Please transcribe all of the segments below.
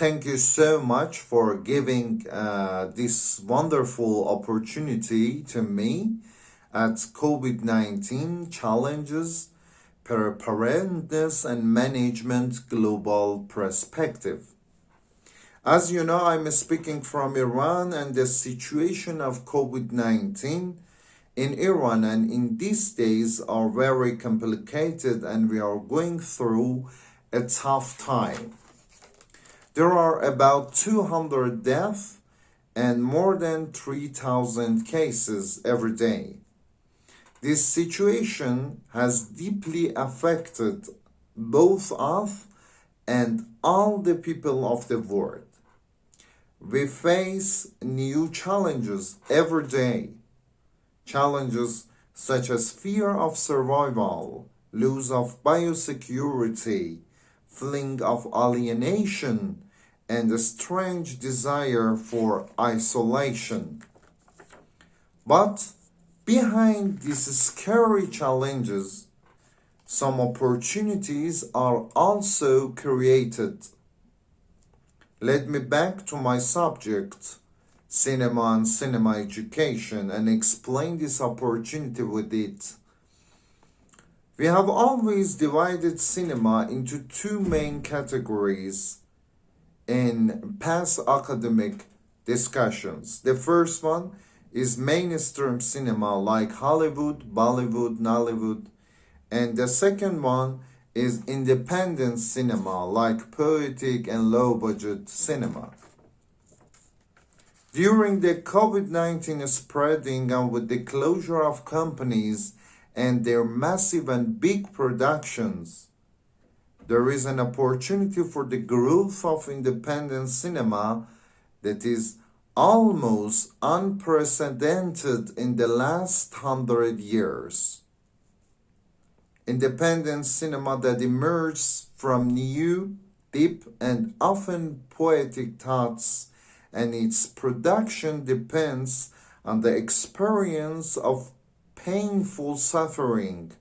thank you so much for giving this wonderful opportunity to me at COVID-19 Challenges, Preparedness and Management Global Perspective. As you know, I'm speaking from Iran, and the situation of COVID-19 in Iran and in these days are very complicated, and we are going through a tough time. There are about 200 deaths and more than 3,000 cases every day. This situation has deeply affected both us and all the people of the world. We face new challenges every day. Challenges such as fear of survival, loss of biosecurity, feeling of alienation, and a strange desire for isolation. But behind these scary challenges, some opportunities are also created. Let me back to my subject, cinema and cinema education, and explain this opportunity with it. We have always divided cinema into two main categories in past academic discussions. The first one is mainstream cinema like Hollywood, Bollywood, Nollywood, and the second one is independent cinema like poetic and low-budget cinema. During the COVID-19 spreading and with the closure of companies and their massive and big productions, there is an opportunity for the growth of independent cinema that is almost unprecedented in the last 100 years. Independent cinema that emerges from new, deep, and often poetic thoughts, and its production depends on the experience of painful suffering,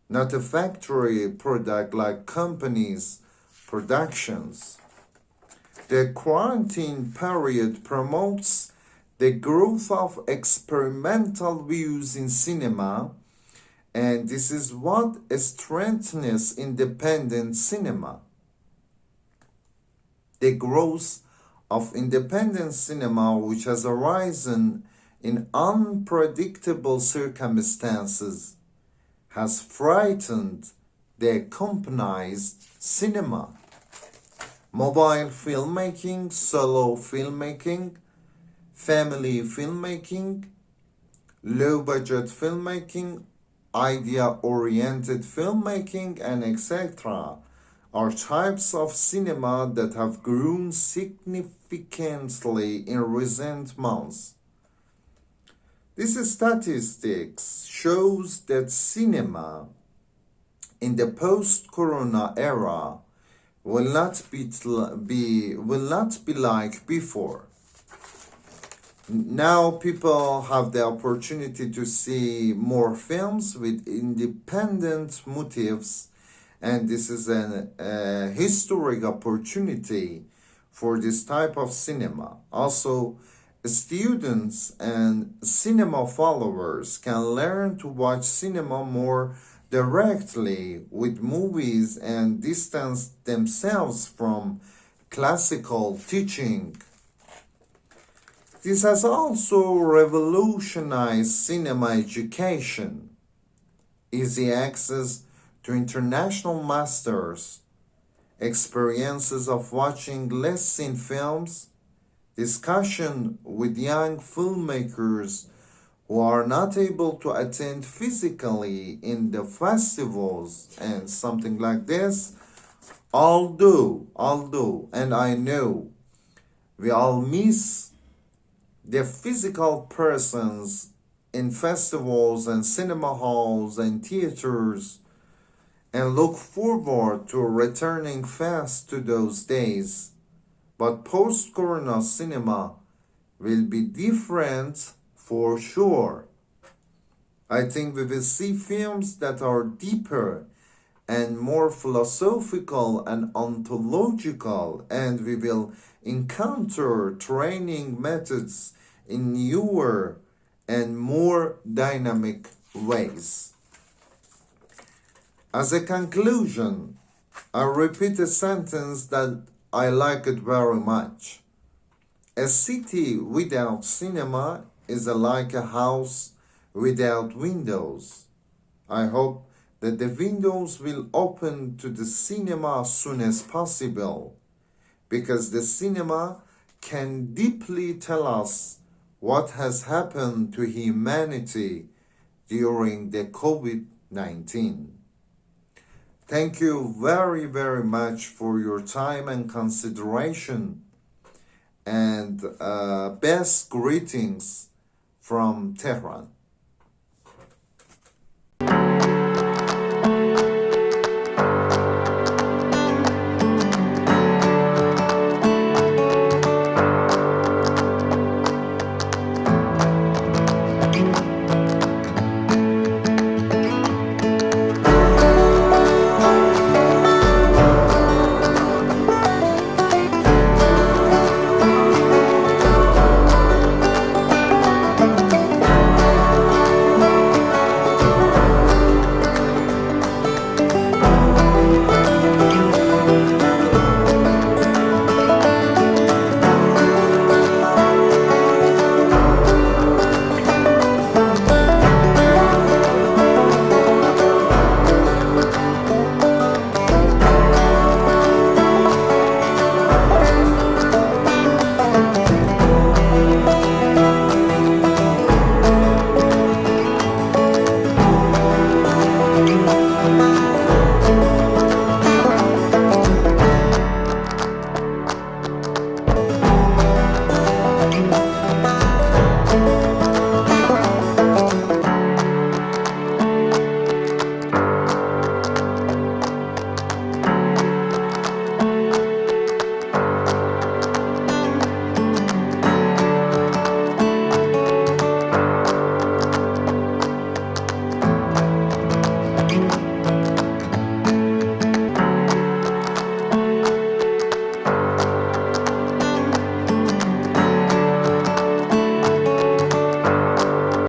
not a factory product like companies' productions. The quarantine period promotes the growth of experimental views in cinema, and this is what strengthens independent cinema. The growth of independent cinema, which has arisen in unpredictable circumstances, has frightened the accompanied cinema. Mobile filmmaking, solo filmmaking, family filmmaking, low-budget filmmaking, idea-oriented filmmaking, and etc. are types of cinema that have grown significantly in recent months. This statistics shows that cinema in the post-corona era will not be like before. Now people have the opportunity to see more films with independent motives, and this is a historic opportunity for this type of cinema. Also, students and cinema followers can learn to watch cinema more directly with movies and distance themselves from classical teaching. This has also revolutionized cinema education. Easy access to international masters, experiences of watching less-seen films, discussion with young filmmakers who are not able to attend physically in the festivals and something like this. Although, and I know we all miss the physical presence in festivals and cinema halls and theaters, and look forward to returning fast to those days. But post-corona cinema will be different for sure. I think we will see films that are deeper and more philosophical and ontological, and we will encounter training methods in newer and more dynamic ways. As a conclusion, I repeat a sentence that I like it very much. A city without cinema is like a house without windows. I hope that the windows will open to the cinema as soon as possible, because the cinema can deeply tell us what has happened to humanity during the COVID-19. Thank you very, very much for your time and consideration, and best greetings from Tehran.